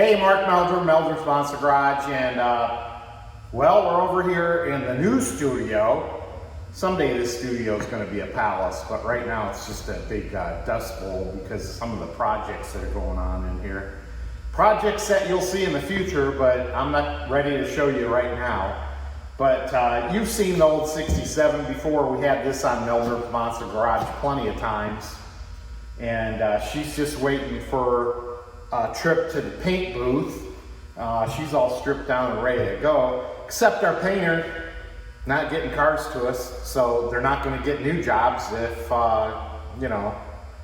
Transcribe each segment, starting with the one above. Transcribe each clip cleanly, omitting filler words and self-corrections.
Hey, Mark Meldrum, Meldrum's Monster Garage, and well, we're over here in the new studio. Someday this studio is going to be a palace, but right now it's just a big dust bowl because of some of the projects that are going on in here. Projects that you'll see in the future, but I'm not ready to show you right now. But you've seen the old 67 before. We had this on Meldrum's Monster Garage plenty of times. And she's just waiting for a trip to the paint booth. She's all stripped down and ready to go, except our painter not getting cars to us, so they're not going to get new jobs if you know,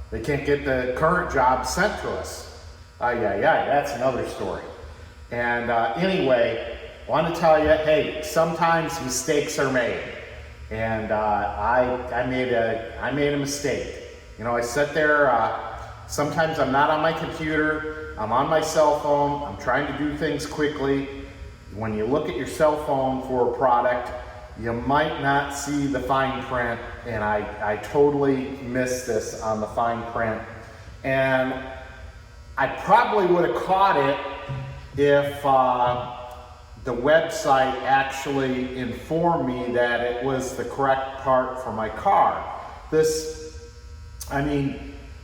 they can't get the current job sent to us. That's another story. And anyway, I want to tell you, hey, sometimes mistakes are made, and I made a mistake. You know, I sit there, sometimes I'm not on my computer, I'm on my cell phone, I'm trying to do things quickly. When you look at your cell phone for a product, you might not see the fine print, and I totally missed this on the fine print. And I probably would have caught it if the website actually informed me that it was the correct part for my car.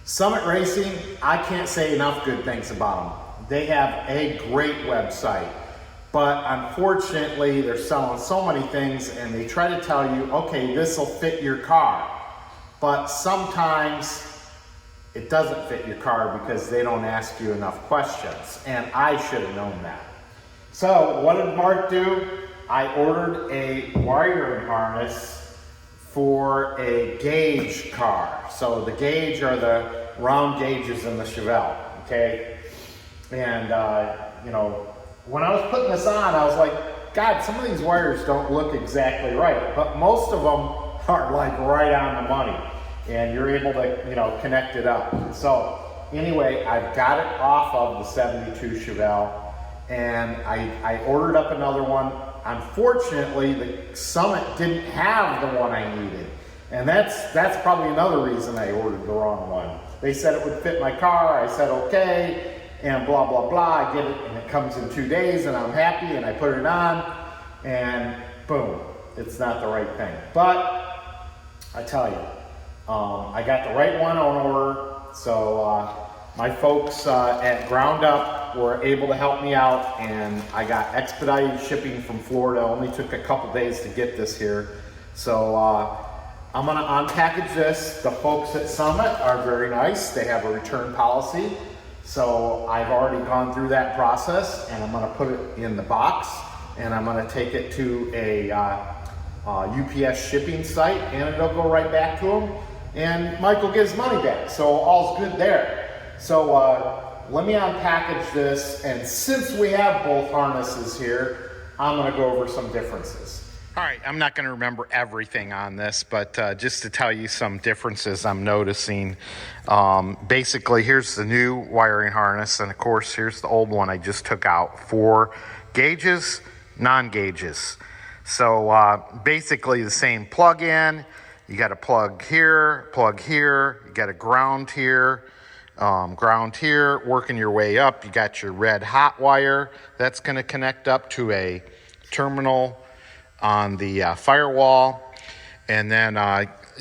Summit Racing, I can't say enough good things about them. They have a great website, but unfortunately they're selling so many things and they try to tell you, okay, this will fit your car. But sometimes it doesn't fit your car because they don't ask you enough questions, and I should have known that. So what did Mark do? I ordered a wiring harness for a gauge car. So the gauge are the round gauges in the Chevy, okay? And you know, when I was putting this on, I was like, God, some of these wires don't look exactly right, but most of them are like right on the money, and you're able to, you know, connect it up. So anyway, I've got it off of the 72 Chevy, and I ordered up another one. Unfortunately, the Summit didn't have the one I needed. And that's probably another reason I ordered the wrong one. They said it would fit my car. I said, okay, and blah, blah, blah. I get it, and it comes in 2 days, and I'm happy, and I put it on, and boom, it's not the right thing. But I tell you, I got the right one on order, so my folks at Ground Up were able to help me out, and I got expedited shipping from Florida. Only took a couple days to get this here. So I'm gonna unpackage this. The folks at Summit are very nice. They have a return policy. So I've already gone through that process, and I'm gonna put it in the box, and I'm gonna take it to a UPS shipping site, and it'll go right back to them, and Mike will get his money back. So all's good there. So let me unpackage this, and since we have both harnesses here, I'm gonna go over some differences. All right, I'm not gonna remember everything on this, but just to tell you some differences I'm noticing. Basically, here's the new wiring harness, and of course, here's the old one I just took out for gauges, non-gauges. So basically the same plug-in. You got a plug here, you got a ground here, working your way up. You got your red hot wire that's going to connect up to a terminal on the firewall, and then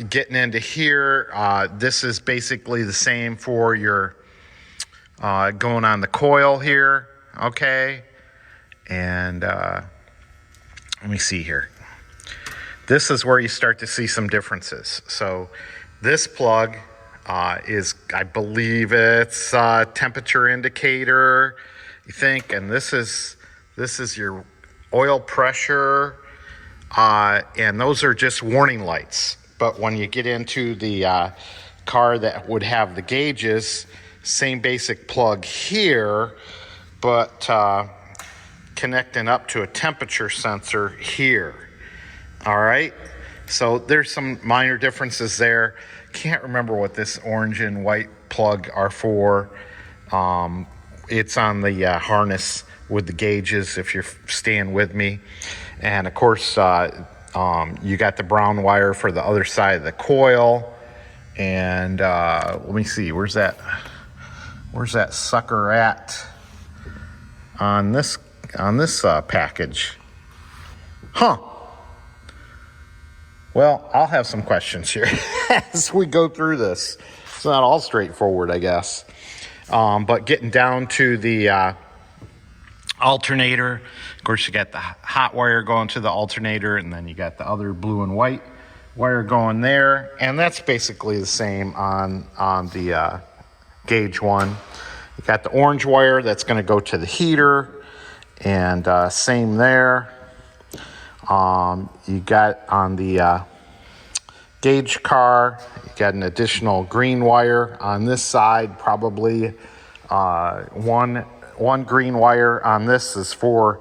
getting into here, this is basically the same for your going on the coil here, okay? And let me see here. This is where you start to see some differences. So this plug is, I believe it's a temperature indicator, you think, and this is your oil pressure, and those are just warning lights. But when you get into the car that would have the gauges, same basic plug here, but connecting up to a temperature sensor here. All right, so there's some minor differences there. Can't remember what this orange and white plug are for. It's on the harness with the gauges, if you're staying with me. And of course, you got the brown wire for the other side of the coil. And let me see, where's that sucker at? on this package. Huh. Well, I'll have some questions here as we go through this. It's not all straightforward, I guess. But getting down to the alternator, of course, you got the hot wire going to the alternator, and then you got the other blue and white wire going there, and that's basically the same on the gauge one. You got the orange wire that's going to go to the heater, and same there. You got on the gauge car, you got an additional green wire on this side, probably one green wire on this is for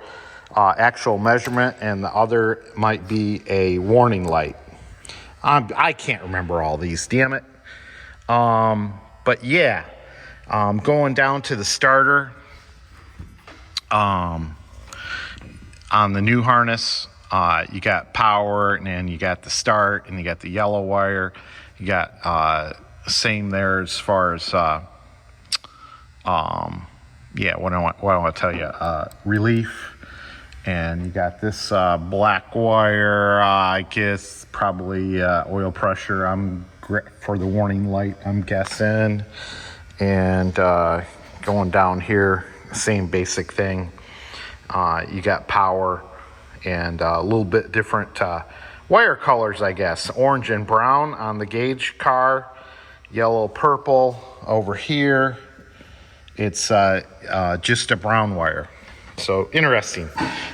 actual measurement, and the other might be a warning light. I can't remember all these, damn it. But yeah, going down to the starter on the new harness, you got power, and then you got the start, and you got the yellow wire. You got same there as far as what I want to tell you, relief. And you got this black wire, I guess probably oil pressure. For the warning light, I'm guessing. And going down here, same basic thing. You got power and a little bit different wire colors, I guess. Orange and brown on the gauge car, yellow, purple over here. It's just a brown wire. So interesting.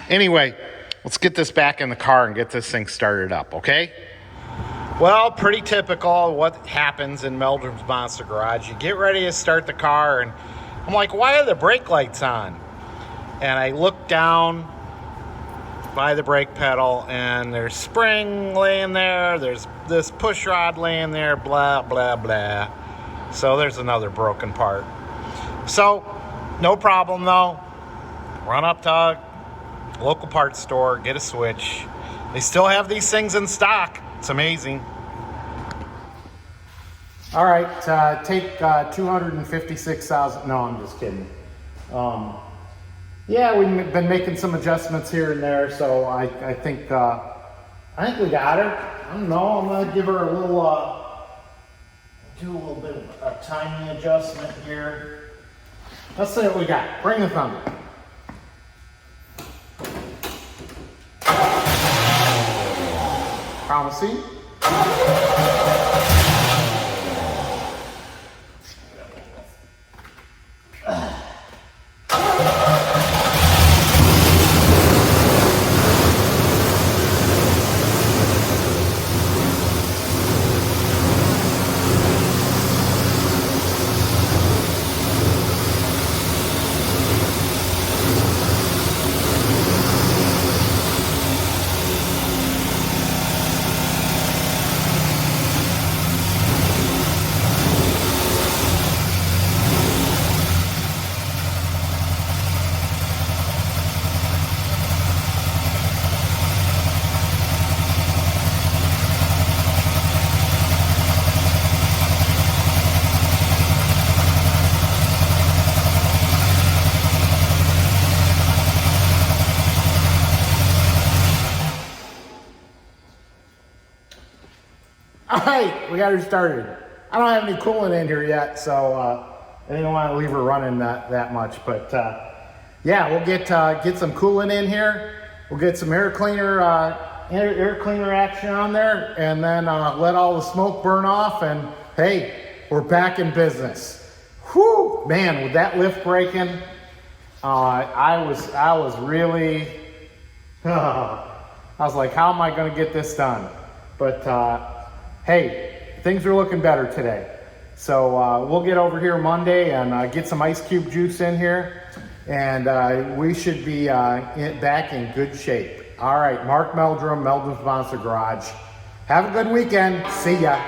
Anyway, let's get this back in the car and get this thing started up, okay? Well, pretty typical what happens in Meldrum's Monster Garage. You get ready to start the car, and I'm like, why are the brake lights on? And I look down by the brake pedal, and there's spring laying there, there's this push rod laying there, blah, blah, blah. So there's another broken part. So, no problem though. Run up to a local parts store, get a switch. They still have these things in stock. It's amazing. All right, take 256,000. No, I'm just kidding. Yeah, we've been making some adjustments here and there, so I think we got her. I don't know. I'm gonna give her a little, do a little bit of a timing adjustment here. Let's see what we got. Bring the thunder. Promising. All right, we got her started. I don't have any coolant in here yet, so I didn't want to leave her running that much. But yeah, we'll get some coolant in here. We'll get some air cleaner action on there, and then let all the smoke burn off. And hey, we're back in business. Whew, man, with that lift breaking, I was really, I was like, how am I going to get this done? But hey, things are looking better today. So we'll get over here Monday and get some ice cube juice in here, and we should be back in good shape. All right, Mark Meldrum, Meldrum's Monster Garage. Have a good weekend. See ya.